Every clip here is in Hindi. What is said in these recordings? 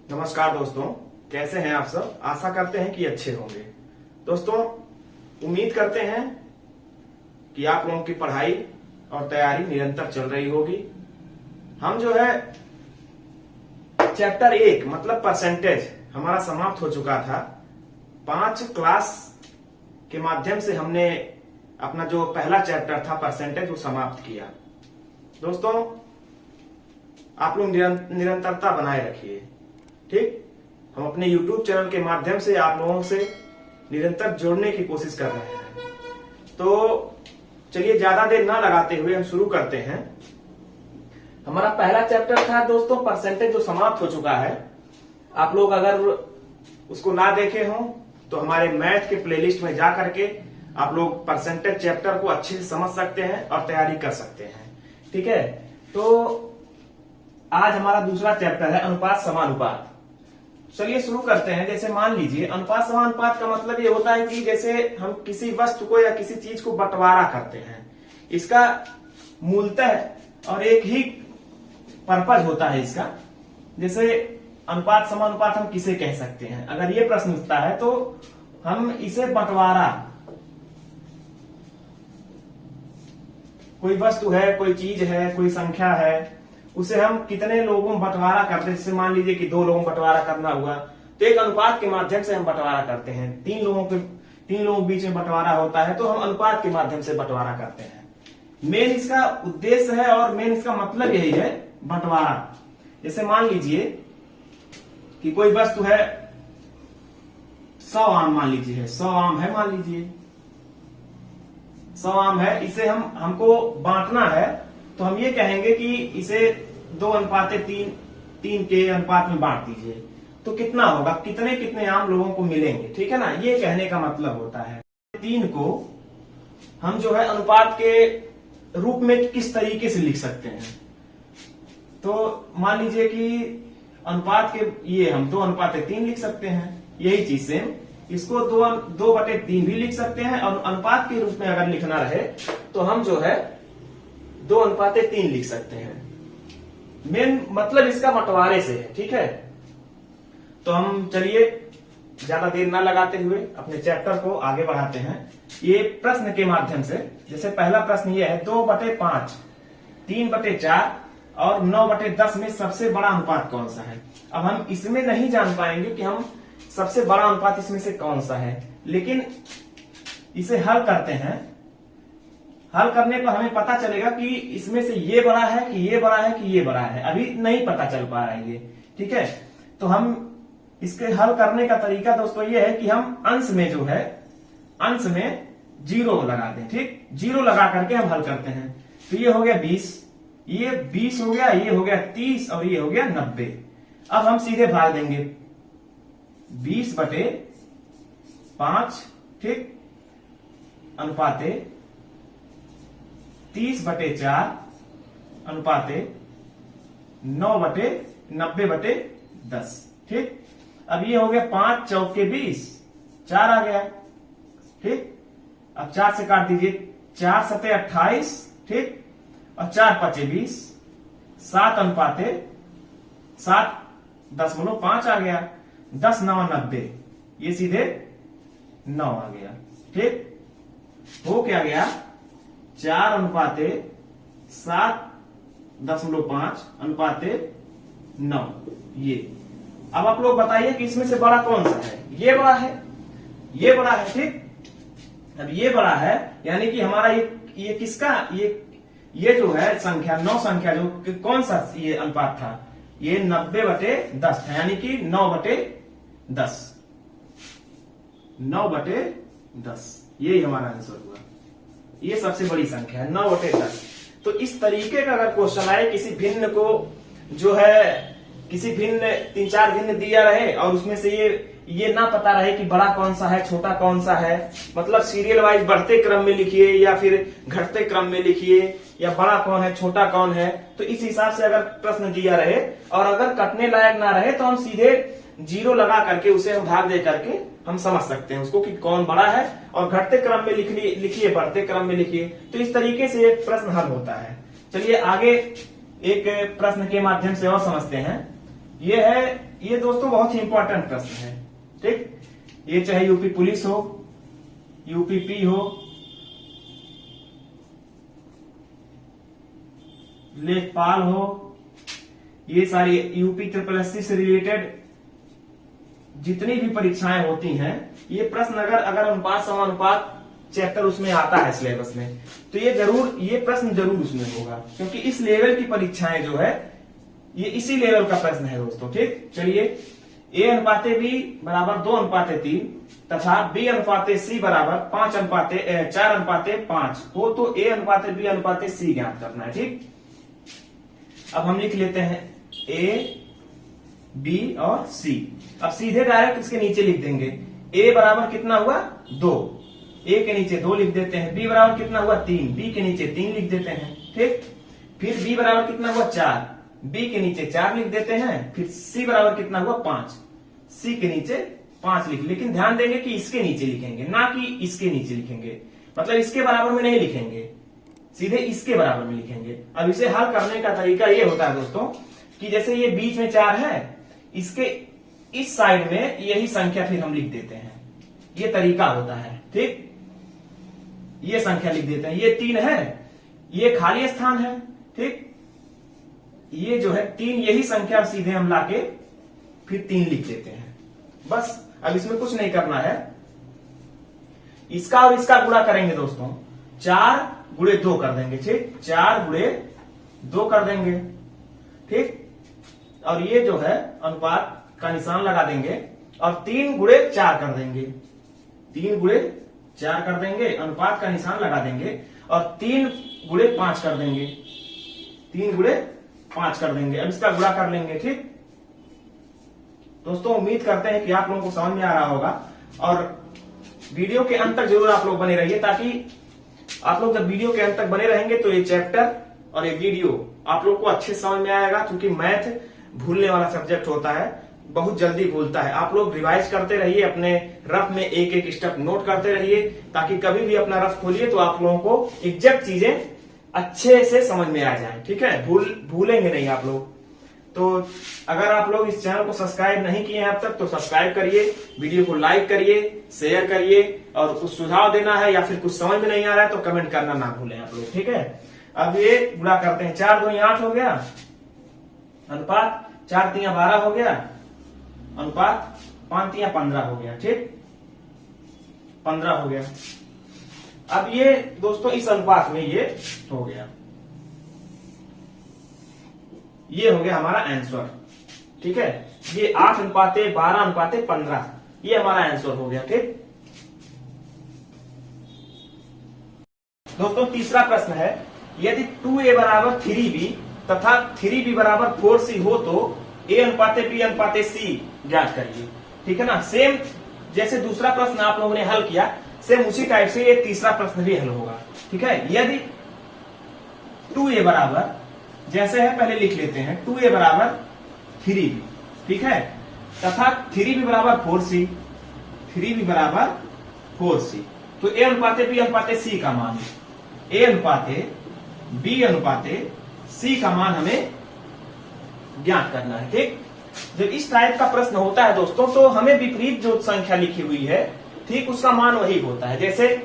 नमस्कार दोस्तों, कैसे हैं आप सब। आशा करते हैं कि अच्छे होंगे। दोस्तों, उम्मीद करते हैं कि आप लोगों की पढ़ाई और तैयारी निरंतर चल रही होगी। हम जो है चैप्टर 1 मतलब परसेंटेज हमारा समाप्त हो चुका था। 5 क्लास के माध्यम से हमने अपना जो पहला चैप्टर था परसेंटेज वो समाप्त किया। दोस्तों, आप लोग निरंतरता बनाए रखिए, ठीक। हम अपने YouTube चैनल के माध्यम से आप लोगों से निरंतर जुड़ने की कोशिश कर रहे हैं। तो चलिए ज्यादा देर ना लगाते हुए हम शुरू करते हैं। हमारा पहला चैप्टर था दोस्तों परसेंटेज, जो समाप्त हो चुका है। आप लोग अगर उसको ना देखे हो तो हमारे मैथ के प्लेलिस्ट में जा करके आप लोग परसेंटेज चैप्टर को अच्छे से समझ सकते हैं और तैयारी कर सकते हैं, ठीक है। तो आज हमारा दूसरा चैप्टर है अनुपात समानुपात। चलिए शुरू करते हैं। जैसे मान लीजिए अनुपात समानुपात का मतलब ये होता है कि जैसे हम किसी वस्तु को या किसी चीज को बंटवारा करते हैं, इसका मूलतः और एक ही पर्पज होता है इसका। जैसे अनुपात समानुपात हम किसे कह सकते हैं, अगर ये प्रश्न उठता है तो हम इसे बंटवारा, कोई वस्तु है, कोई चीज है, कोई संख्या है, उसे हम कितने लोगों में बंटवारा करते हैं। जैसे मान लीजिए कि 2 लोगों में बंटवारा करना हुआ तो एक अनुपात के माध्यम से हम बंटवारा करते हैं। 3 लोगों के बीच में बंटवारा होता है तो हम अनुपात के माध्यम से बंटवारा करते हैं। मेन इसका उद्देश्य है और मेन इसका मतलब यही है, बंटवारा। जैसे मान लीजिए कि कोई वस्तु है 100 आम, मान लीजिए 100 आम है, मान लीजिए 100 आम है, इसे हमको बांटना है तो हम ये कहेंगे कि इसे 2:3 के अनुपात में बांट दीजिए। तो कितना होगा, कितने कितने आम लोगों को मिलेंगे, ठीक है ना। ये कहने का मतलब होता है 3 को हम जो है अनुपात के रूप में किस तरीके से लिख सकते हैं। तो मान लीजिए कि अनुपात के ये हम 2:3 लिख सकते हैं। यही चीज से इसको 2/3 भी लिख सकते हैं और अनुपात के रूप में अगर लिखना रहे तो हम जो है 2:3 लिख सकते हैं। मेन मतलब इसका बंटवारे से है, ठीक है। तो हम चलिए ज्यादा देर ना लगाते हुए अपने चैप्टर को आगे बढ़ाते हैं। ये प्रश्न के माध्यम से, जैसे पहला प्रश्न ये है 2/5, 3/4 और 9/10 में सबसे बड़ा अनुपात कौन सा है। अब हम इसमें नहीं जान पाएंगे कि हम सबसे बड़ा अनुपात इसमें से कौन सा है, लेकिन इसे हल करते हैं। हल करने पर हमें पता चलेगा कि इसमें से ये बड़ा है कि ये बड़ा है कि ये बड़ा है। अभी नहीं पता चल पा रहा है ये, ठीक है। तो हम इसके हल करने का तरीका दोस्तों ये है कि हम अंश में जो है, अंश में 0 लगा दें, ठीक। 0 लगा करके हम हल करते हैं। तो ये हो गया 20, ये 20 हो गया, ये हो गया 30 और ये हो गया 90। अब हम सीधे भाग देंगे 20/5, ठीक, अनुपाते 30/4 अनुपाते 9/90/10, ठीक। अब ये हो गया 5 चौके 20, 4 आ गया, ठीक। अब 4 से काट दीजिए, 4 सते 28, ठीक, और 4 5 20, 7 अनुपाते 7.5 आ गया, 10 9 90, ये सीधे 9 आ गया, ठीक। हो क्या गया 4:7.5 अनुपाते 9। ये अब आप लोग बताइए कि इसमें से बड़ा कौन सा है। ये बड़ा है, ये बड़ा है, ठीक। अब ये बड़ा है यानी कि हमारा ये किसका, ये जो है संख्या 9 संख्या जो कौन सा ये अनुपात था, ये 90/10 था, यानी कि 9/10, 9/10, यही हमारा आंसर हुआ। ये सबसे बड़ी संख्या है 9/10। तो इस तरीके का अगर क्वेश्चन आए, किसी भिन्न को जो है, किसी भिन्न 3-4 भिन्न दिया रहे और उसमें से ये ना पता रहे कि बड़ा कौन सा है छोटा कौन सा है, मतलब सीरियल वाइज बढ़ते क्रम में लिखिए या फिर घटते क्रम में लिखिए, या बड़ा कौन है छोटा कौन है, तो इस हिसाब से अगर प्रश्न दिया रहे और अगर कटने लायक ना रहे तो हम सीधे 0 लगा करके उसे हम भाग दे करके हम समझ सकते हैं उसको कि कौन बड़ा है, और घटते क्रम में लिखिए, बढ़ते क्रम में लिखिए। तो इस तरीके से एक प्रश्न हल होता है। चलिए आगे एक प्रश्न के माध्यम से और समझते हैं। ये दोस्तों बहुत ही इंपॉर्टेंट प्रश्न है। ठीक, ये चाहे यूपी पुलिस हो, यूपीपी हो, लेखपाल हो, ये सारी यूपी SSSC से रिलेटेड जितनी भी परीक्षाएं होती हैं, ये प्रश्न अगर अनुपात समानुपात चैप्टर उसमें आता है सिलेबस में, तो ये प्रश्न जरूर उसमें होगा, क्योंकि इस लेवल की परीक्षाएं जो है ये इसी लेवल का प्रश्न है दोस्तों। ठीक, चलिए A/B बराबर 2/3 तथा B/C बराबर 4/5 हो तो A/B/C ज्ञात करना है। ठीक, अब हम लिख लेते हैं A, B और C। अब सीधे डायरेक्ट इसके नीचे लिख देंगे। A बराबर कितना हुआ 2, A के नीचे 2 लिख देते हैं। B बराबर कितना हुआ 3, B के नीचे 3 लिख देते हैं। ठीक, फिर B बराबर कितना हुआ 4, B के नीचे 4 लिख देते हैं। फिर C बराबर कितना हुआ 5, C के नीचे 5 लेकिन ध्यान देंगे कि इसके नीचे लिखेंगे, ना कि इसके नीचे लिखेंगे। मतलब इसके बराबर में नहीं लिखेंगे, सीधे इसके बराबर में लिखेंगे। अब इसे हल करने का तरीका ये होता है दोस्तों कि जैसे ये बीच में 4 है, इसके इस साइड में यही संख्या फिर हम लिख देते हैं। ये तरीका होता है। ठीक, ये संख्या लिख देते हैं। ये 3 है, ये खाली स्थान है। ठीक, ये जो है 3, यही संख्या सीधे हम लाके फिर 3 लिख देते हैं। बस, अब इसमें कुछ नहीं करना है। इसका और इसका गुणा करेंगे दोस्तों, 4 गुणे 2 कर देंगे। ठीक, 4 गुणे 2 कर देंगे। ठीक, और ये जो है अनुपात का निशान लगा देंगे और 3 गुणे 4 कर देंगे। 3 गुणे 4 कर देंगे, अनुपात का निशान लगा देंगे और 3 गुणे 5 कर देंगे। 3 गुणे 5 कर देंगे। अब इसका गुणा कर लेंगे। ठीक दोस्तों, उम्मीद करते हैं कि आप लोगों को समझ में आ रहा होगा और वीडियो के अंत तक जरूर आप लोग बने रहिए, ताकि आप लोग जब वीडियो के अंत तक बने रहेंगे तो ये चैप्टर और ये वीडियो आप लोग को अच्छे समझ में आएगा। क्योंकि मैथ भूलने वाला सब्जेक्ट होता है, बहुत जल्दी भूलता है। आप लोग रिवाइज करते रहिए, अपने रफ में एक एक स्टेप नोट करते रहिए, ताकि कभी भी अपना रफ खोलिए तो आप लोगों को एग्जैक्ट चीजें अच्छे से समझ में आ जाए। ठीक है, भूलेंगे नहीं आप लोग। तो अगर आप लोग इस चैनल को सब्सक्राइब नहीं किए हैं अब तक तो सब्सक्राइब करिए, वीडियो को लाइक करिए, शेयर करिए और कुछ सुझाव देना है या फिर कुछ समझ में नहीं आ रहा है तो कमेंट करना ना भूलें आप लोग। ठीक है, अब ये गुणा करते हैं। 4 2 8 हो गया, अनुपात 4 3 12 हो गया, अनुपात 5 3 15 हो गया। ठीक, 15 हो गया। अब ये दोस्तों इस अनुपात में ये हो गया, ये हो गया हमारा आंसर। ठीक है, ये 8:12:15 ये हमारा आंसर हो गया। ठीक दोस्तों, तीसरा प्रश्न है, यदि 2A बराबर 3B तथा 3B बराबर 4C हो तो A/B/C ज्ञात करिए। ठीक है ना, सेम जैसे दूसरा प्रश्न आप लोगों ने हल किया, सेम उसी टाइप से ये तीसरा प्रश्न भी हल होगा। ठीक है, यदि 2A बराबर, जैसे है पहले लिख लेते हैं, 2A बराबर 3B, ठीक है, तथा 3B बराबर 4C, 3B बराबर 4C, तो A/B/C का मान, A/B/C का मान हमें ज्ञात करना है। ठीक, जब इस टाइप का प्रश्न होता है दोस्तों तो हमें विपरीत जो संख्या लिखी हुई है, ठीक, उसका मान वही होता है। जैसे A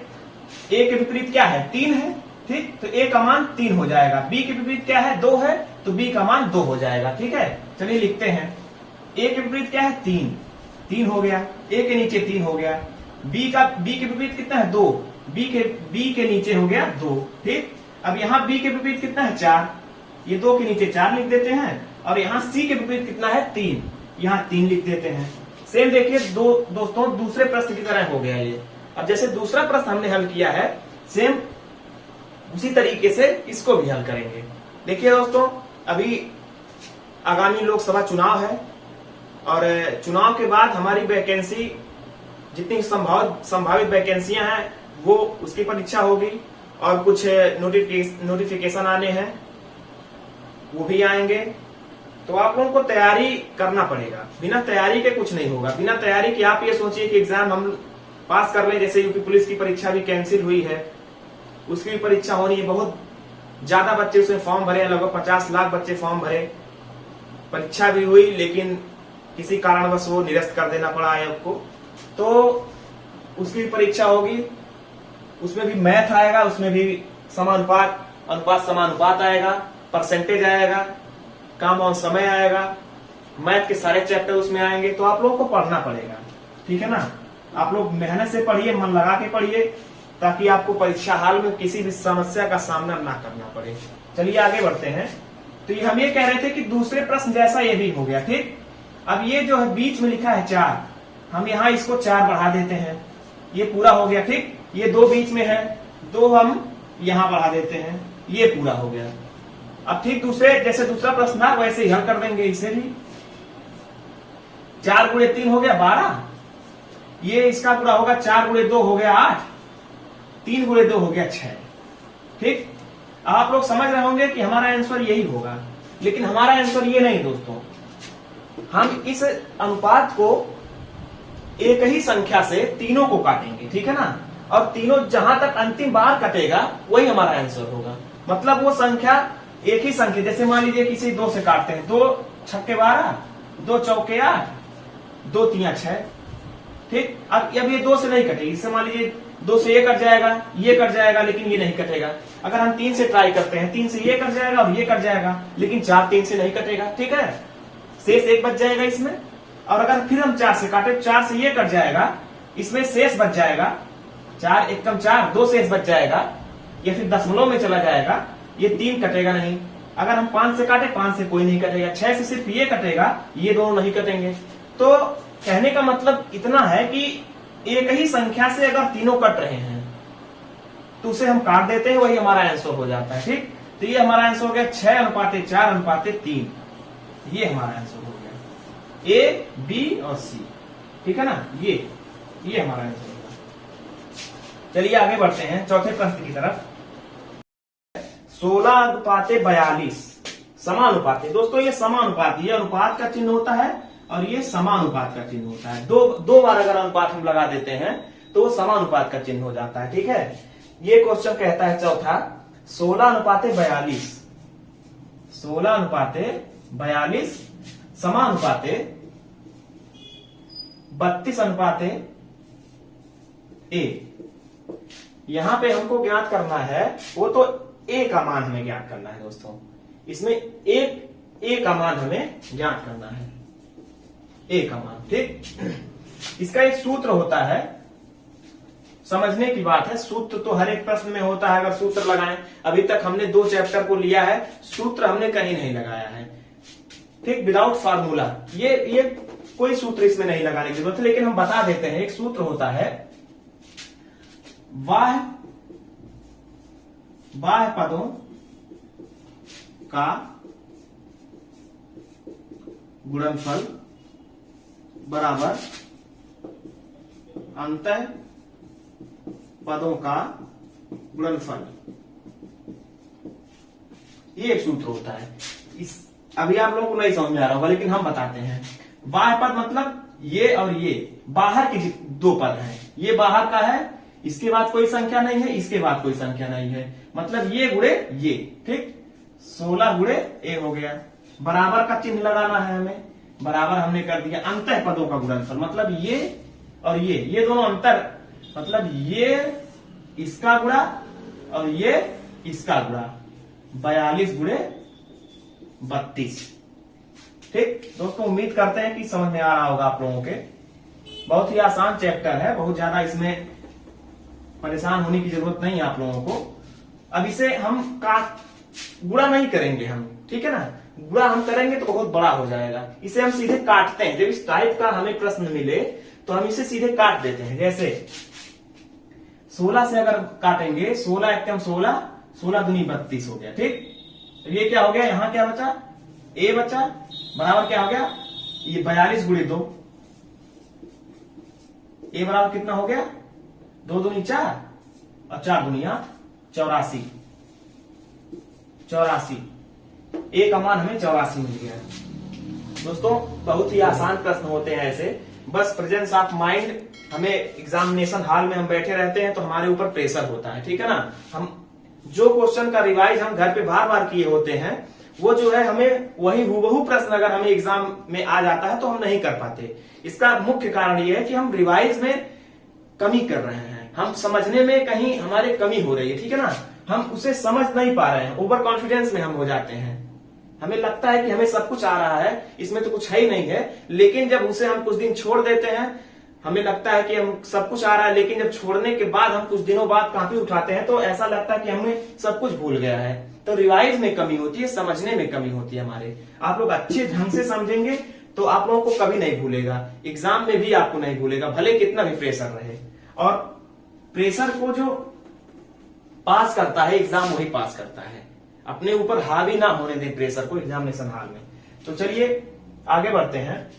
के विपरीत क्या है, 3 है। ठीक, तो A का मान 3 हो जाएगा। B के विपरीत क्या है, 2 है, तो B का मान 2 हो जाएगा। ठीक है, चलिए लिखते हैं। A के विपरीत क्या है, 3 हो गया, A के नीचे 3 हो गया। B के विपरीत कितना है, 2, B के नीचे हो गया 2। ठीक, अब यहाँ B के विपरीत कितना है, 4, ये 2 के नीचे 4 लिख देते हैं। और यहाँ C के विपरीत कितना है, 3, यहाँ 3 लिख देते हैं। सेम देखिए दोस्तों दूसरे प्रश्न की तरह हो गया ये। अब जैसे दूसरा प्रश्न हमने हल किया है, सेम उसी तरीके से इसको भी हल करेंगे। देखिए दोस्तों, अभी आगामी लोकसभा चुनाव है और चुनाव के बाद हमारी वैकेंसी, जितनी संभावित वैकेंसियां हैं वो उसकी परीक्षा होगी और कुछ नोटिफिकेशन आने हैं, वो भी आएंगे। तो आप लोगों को तैयारी करना पड़ेगा, बिना तैयारी के कुछ नहीं होगा। बिना तैयारी के आप ये सोचिए कि एग्जाम हम पास कर लें, जैसे यूपी पुलिस की परीक्षा भी कैंसिल हुई है, उसकी भी परीक्षा होनी है। बहुत ज्यादा बच्चे उसमें फॉर्म भरे हैं, लगभग 50 लाख बच्चे फॉर्म भरे, परीक्षा भी हुई लेकिन किसी कारणवश वो निरस्त कर देना पड़ा आयोग को। तो उसकी भी परीक्षा होगी, उसमें भी मैथ आएगा, उसमें भी समानुपात, अनुपात समानुपात आएगा, परसेंटेज आएगा, काम और समय आएगा, मैथ के सारे चैप्टर उसमें आएंगे। तो आप लोगों को पढ़ना पड़ेगा, ठीक है ना। आप लोग मेहनत से पढ़िए, मन लगा के पढ़िए, ताकि आपको परीक्षा हाल में किसी भी समस्या का सामना ना करना पड़े। चलिए आगे बढ़ते हैं। तो ये हम ये कह रहे थे कि दूसरे प्रश्न जैसा ये भी हो गया, ठीक। अब ये जो है बीच में लिखा है 4, हम यहाँ इसको 4 बढ़ा देते हैं, ये पूरा हो गया, ठीक। ये 2 बीच में है, 2 हम यहाँ बढ़ा देते हैं, ये पूरा हो गया। अब ठीक दूसरे जैसे दूसरा प्रश्न था वैसे ही हल कर देंगे इसे भी। 4 गुणे 3 हो गया 12, ये इसका पूरा होगा 4 गुणे 2 हो गया 8, 3 गुणे 2 हो गया 6, ठीक। आप लोग समझ रहे होंगे कि हमारा आंसर यही होगा, लेकिन हमारा आंसर ये नहीं दोस्तों। हम इस अनुपात को एक ही संख्या से तीनों को काटेंगे, ठीक है ना। और तीनों जहां तक अंतिम बार कटेगा वही हमारा आंसर होगा। मतलब वो संख्या एक ही संख्या, जैसे मान लीजिए किसी 2 से काटते हैं, 2 छक्के 12, 2 चौके 8, 2 तिया 6, ठीक। अब ये 2 से नहीं कटेगी, इससे मान लीजिए 2 से ये कट जाएगा, ये कट जाएगा, लेकिन ये नहीं कटेगा। अगर हम 3 से ट्राई करते हैं, 3 से ये कट जाएगा और ये कट जाएगा, लेकिन 4 3 से नहीं कटेगा, ठीक है। शेष 1 बच जाएगा इसमें। और अगर फिर हम 4 से काटे, 4 से ये कट जाएगा, इसमें शेष बच जाएगा 4 एकम 4, 2 शेष बच जाएगा, या फिर दशमलव में चला जाएगा, ये 3 कटेगा नहीं। अगर हम 5 से काटे, 5 से कोई नहीं कटेगा, 6 से सिर्फ ये कटेगा, ये दोनों नहीं कटेंगे। तो कहने का मतलब इतना है कि एक ही संख्या से अगर तीनों कट रहे हैं तो उसे हम काट देते हैं, वही हमारा आंसर हो जाता है, ठीक। तो ये हमारा आंसर हो गया 6:4:3, ये हमारा आंसर हो गया, ए बी और सी, ठीक है ना। ये हमारा आंसर होगा। चलिए आगे बढ़ते हैं चौथे प्रश्न की तरफ। 16:42 समानुपाती। दोस्तों ये समानुपात, ये अनुपात का चिन्ह होता है और ये समानुपात का चिन्ह होता है। दो बार अगर अनुपात हम लगा देते हैं तो वो समानुपात का चिन्ह हो जाता है, ठीक है। ये क्वेश्चन कहता है चौथा, 16:42, 16:42 समानुपाते 32:a। यहां पे हमको ज्ञात करना है, वो तो a का मान हमें ज्ञात करना है दोस्तों। इसमें a का मान हमें ज्ञात करना है, a का मान, ठीक। इसका एक सूत्र होता है, समझने की बात है। सूत्र तो हर एक प्रश्न में होता है, अगर सूत्र लगाएं। अभी तक हमने 2 चैप्टर को लिया है, सूत्र हमने कहीं नहीं लगाया है, ठीक। विदाउट फार्मूला, ये कोई सूत्र इसमें नहीं लगाने की जरूरत है, लेकिन हम बता देते हैं। एक सूत्र होता है, बाह्य पदों का गुणनफल बराबर अंतः पदों का गुणनफल, ये एक सूत्र होता है। इस अभी आप लोगों को नहीं समझ में आ रहा होगा, लेकिन हम बताते हैं। बाह्य पद मतलब ये और ये बाहर के 2 पद हैं। ये बाहर का है, इसके बाद कोई संख्या नहीं है, इसके बाद कोई संख्या नहीं है, मतलब ये गुणे ये, ठीक। 16 गुणे a हो गया। बराबर का चिन्ह लगाना है हमें, बराबर हमने कर दिया। अंतः पदों का गुणनफल मतलब ये और ये दोनों अंतर, मतलब ये इसका गुणा और ये इसका गुणा, 42 गुणे 32, ठीक। दोस्तों उम्मीद करते हैं कि समझ में आ रहा होगा आप लोगों के। बहुत ही आसान चैप्टर है, बहुत ज्यादा इसमें परेशान होने की जरूरत नहीं है आप लोगों को। अब इसे हम गुणा नहीं करेंगे हम, ठीक है ना। गुणा हम करेंगे तो बहुत बड़ा हो जाएगा। इसे हम सीधे काटते हैं। जब इस टाइप का हमें प्रश्न मिले तो हम इसे सीधे काट देते हैं। जैसे 16 से अगर काटेंगे, 16 एकम 16, 16 दूनी 32 हो गया, ठीक। तो ये क्या हो गया, यहां क्या बचा, a बचा, बराबर क्या हो गया, ये 42 गुणे 2, a बराबर कितना हो गया, 2 दूनी 4 और 4 दूनी 8, 84, a का मान हमें 84 मिल गया। दोस्तों बहुत ही आसान प्रश्न होते हैं ऐसे, बस प्रेजेंस ऑफ माइंड, हमें एग्जामिनेशन हॉल में हम बैठे रहते हैं तो हमारे ऊपर प्रेशर होता है, ठीक है ना। हम जो क्वेश्चन का रिवाइज हम घर पे बार बार किए होते हैं वो जो है हमें वही हूबहू प्रश्न अगर हमें एग्जाम में आ जाता है तो हम नहीं कर पाते। इसका मुख्य कारण ये है कि हम रिवाइज में कमी कर रहे हैं, हम समझने में कहीं हमारे कमी हो रही है, ठीक है ना, हम उसे समझ नहीं पा रहे हैं, ओवर कॉन्फिडेंस में हम हो जाते हैं, हमें लगता है कि हमें सब कुछ आ रहा है, इसमें तो कुछ है ही नहीं है। लेकिन जब उसे हम कुछ दिन छोड़ देते हैं, हमें लगता है कि हम सब कुछ आ रहा है, लेकिन जब छोड़ने के बाद हम कुछ दिनों बाद कॉपी उठाते हैं तो ऐसा लगता है कि हमें सब कुछ भूल गया है। तो रिवाइज में कमी होती है, समझने में कमी होती है हमारे। आप लोग अच्छे ढंग से समझेंगे तो आप लोगों को कभी नहीं भूलेगा, एग्जाम में भी आपको नहीं भूलेगा, भले कितना भी प्रेशर रहे। और प्रेशर को जो पास करता है एग्जाम वही पास करता है, अपने ऊपर हावी ना होने दें प्रेशर को एग्जामिनेशन हॉल में। तो चलिए आगे बढ़ते हैं,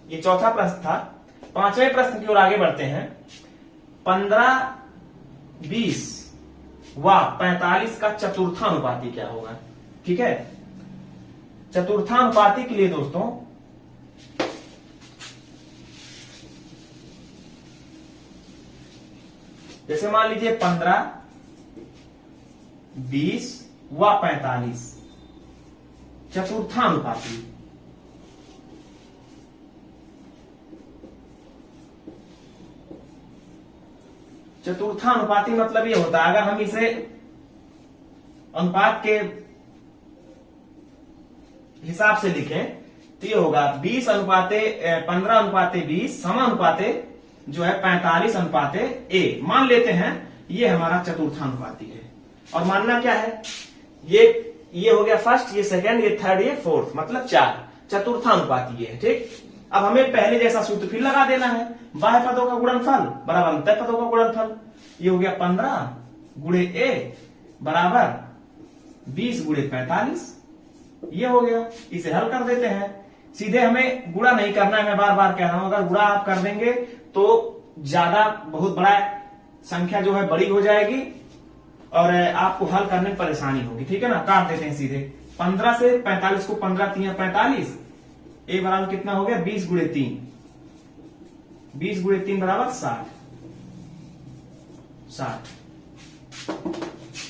ये चौथा प्रश्न था। पांचवें प्रश्न की ओर आगे बढ़ते हैं। 15, 20 व 45 का चतुर्थानुपाती क्या होगा? ठीक है, चतुर्थानुपाती के लिए दोस्तों जैसे मान लीजिए 15, 20 व 45 चतुर्थानुपाती। चतुर्थानुपाती मतलब ये होता है, अगर हम इसे अनुपात के हिसाब से लिखें तो ये होगा 20 अनुपाते 15 अनुपाते 20 समानुपाते जो है 45 अनुपाते ए। मान लेते हैं ये हमारा चतुर्थानुपाती है। और मानना क्या है, ये हो गया फर्स्ट, ये सेकंड, ये थर्ड, ये फोर्थ, मतलब 4 चतुर्थानुपाती है। ठीक, अब हमें पहले जैसा सूत्र फिर लगा देना है, बाह्य पदों का गुणनफल बराबर अंतः पदों का गुणनफल। ये हो गया 15 गुणे ए बराबर 20 गुणे 45, ये हो गया। इसे हल कर देते हैं, सीधे हमें गुणा नहीं करना है, मैं बार बार कह रहा हूं, अगर गुणा आप कर देंगे तो ज्यादा बहुत बड़ा संख्या जो है बड़ी हो जाएगी और आपको हल करने में परेशानी होगी। ठीक है ना, काट देते हैं सीधे 15 से 45 को, 15 3 45, ए बराबर कितना हो गया 20 गुणे 3, 20 गुणे 3 बराबर 60।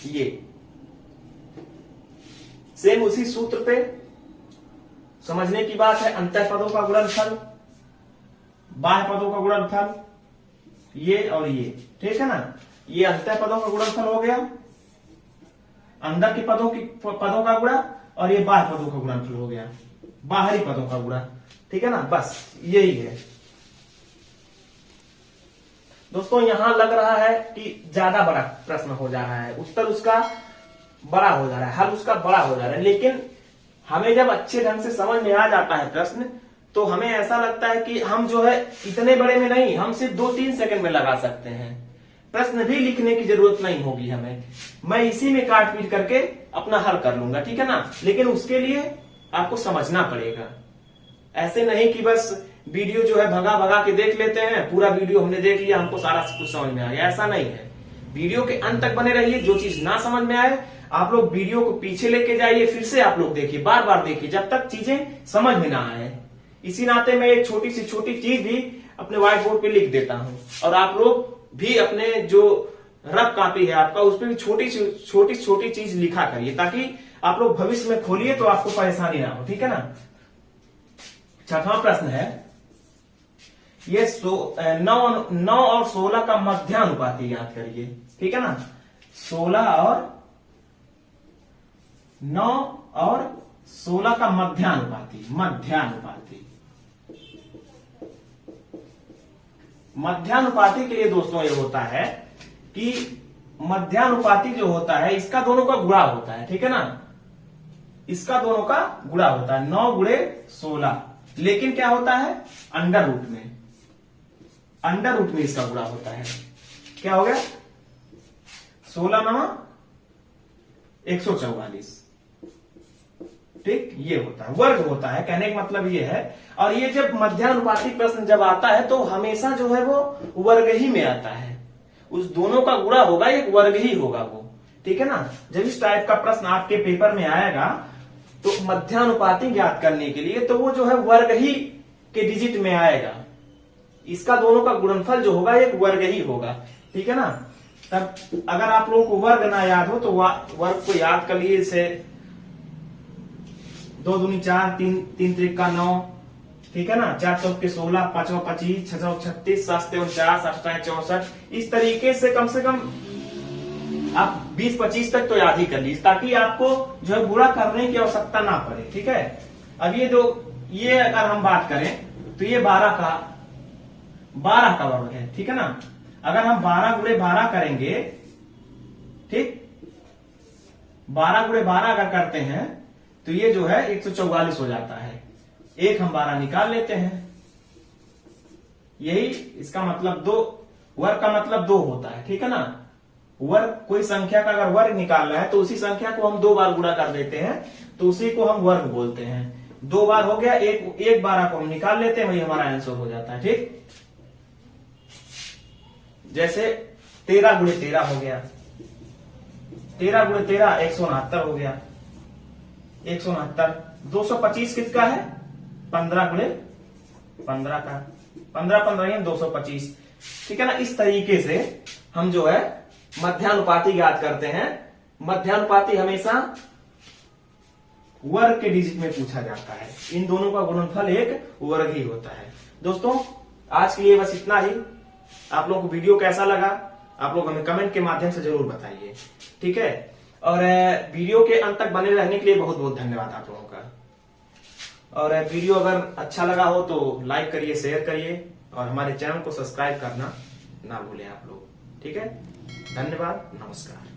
ये सेम उसी सूत्र पे समझने की बात है, अंतः पदों का गुणनफल, बाह्य पदों का गुणनफल, ये और ये, ठीक है ना। ये अंतः पदों का गुणनफल हो गया, अंदर के पदों का गुणा, और ये बाह्य पदों का गुणनफल हो गया, बाहरी पदों का गुणा। ठीक है ना, बस यही है दोस्तों। यहां लग रहा है कि ज्यादा बड़ा प्रश्न हो जा रहा है, उत्तर उसका बड़ा हो जा रहा है, हल उसका बड़ा हो जा रहा है, लेकिन हमें जब अच्छे ढंग से समझ में आ जाता है प्रश्न तो हमें ऐसा लगता है कि हम जो है इतने बड़े में नहीं, हम सिर्फ 2-3 सेकंड में लगा सकते हैं, प्रश्न भी लिखने की जरूरत नहीं होगी हमें, मैं इसी में काट पीट करके अपना हल कर लूंगा। ठीक है ना, लेकिन उसके लिए आपको समझना पड़ेगा। ऐसे नहीं कि बस वीडियो जो है भगा भगा के देख लेते हैं, पूरा वीडियो हमने देख लिया, हमको सारा कुछ समझ में आ गया, ऐसा नहीं है। वीडियो के अंत तक बने रहिए, जो चीज ना समझ में आए आप लोग वीडियो को पीछे लेके जाइए, फिर से आप लोग देखिए, बार बार देखिए, जब तक चीजें समझ में ना आए। इसी नाते मैं एक छोटी सी छोटी चीज भी अपने व्हाइट बोर्ड पे लिख देता हूं, और आप लोग भी अपने जो रफ कॉपी है आपका, उस पर भी छोटी छोटी चीज लिखा करिए, ताकि आप लोग भविष्य में खोलिए तो आपको परेशानी ना हो। ठीक है ना। छठवां प्रश्न है, ये 9 और 16 का मध्यानुपाती याद करिए। ठीक है ना, 16 और 9 और 16 का मध्यानुपाती। मध्यानुपाती के लिए दोस्तों ये होता है कि मध्यानुपाती जो होता है इसका दोनों का गुणा होता है। ठीक है ना, इसका दोनों का गुणा होता है, 9 गुणे 16, लेकिन क्या होता है अंडर रूट में, इसका गुणा होता है। क्या हो गया 16 9 144। ठीक, ये होता है, वर्ग होता है, कहने का मतलब ये है। और ये जब मध्यानुपाती प्रश्न जब आता है तो हमेशा जो है वो वर्ग ही में आता है, उस दोनों का गुणा होगा, एक वर्ग ही होगा वो। ठीक है ना, जब इस टाइप का प्रश्न आपके पेपर में आएगा तो मध्यानुपाती ज्ञात करने के लिए तो वो जो है वर्ग ही के डिजिट में आएगा, इसका दोनों का गुणनफल जो होगा एक वर्ग ही होगा। ठीक है ना, तब अगर आप लोगों को वर्ग ना याद हो तो वर्ग को याद कर लिए, इसे 2 दूनी 4, 3 त्रिक 9, ठीक है ना, 4 चौक 16, 5 25, 6 36, 7 49, 8 64। इस तरीके से कम आप 20-25 तक तो याद ही कर लीजिए, ताकि आपको जो है गुणा करने की आवश्यकता ना पड़े। ठीक है, अब ये अगर हम बात करें तो ये 12 का वर्ग है। ठीक है ना, अगर हम 12 गुणे 12 करेंगे, ठीक, 12 गुणे 12 अगर करते हैं तो ये जो है 144 हो जाता है। एक हम 12 निकाल लेते हैं, यही इसका मतलब 2, वर्ग का मतलब 2 होता है। ठीक है ना, वर्ग, कोई संख्या का अगर वर्ग निकालना है तो उसी संख्या को हम 2 बार गुणा कर देते हैं, तो उसी को हम वर्ग बोलते हैं। 2 बार हो गया, एक 12 को हम निकाल लेते हैं, वही हमारा आंसर हो जाता है। ठीक, जैसे 13 गुणे 13 हो गया, 13 गुणे 13 169 हो गया, 169। 225 किसका है? 15 गुणे 15 का, 15 15 225। ठीक है ना, इस तरीके से हम जो है मध्यानुपाती ज्ञात करते हैं। मध्यानुपाती हमेशा वर्ग के डिजिट में पूछा जाता है, इन दोनों का गुणनफल एक वर्ग ही होता है। दोस्तों, आज के लिए बस इतना ही। आप लोगों को वीडियो कैसा लगा आप लोग हमें कमेंट के माध्यम से जरूर बताइए। ठीक है, और वीडियो के अंत तक बने रहने के लिए बहुत बहुत धन्यवाद आप लोगों का। और वीडियो अगर अच्छा लगा हो तो लाइक करिए, शेयर करिए, और हमारे चैनल को सब्सक्राइब करना ना भूलें आप लोग। ठीक है, धन्यवाद, नमस्कार।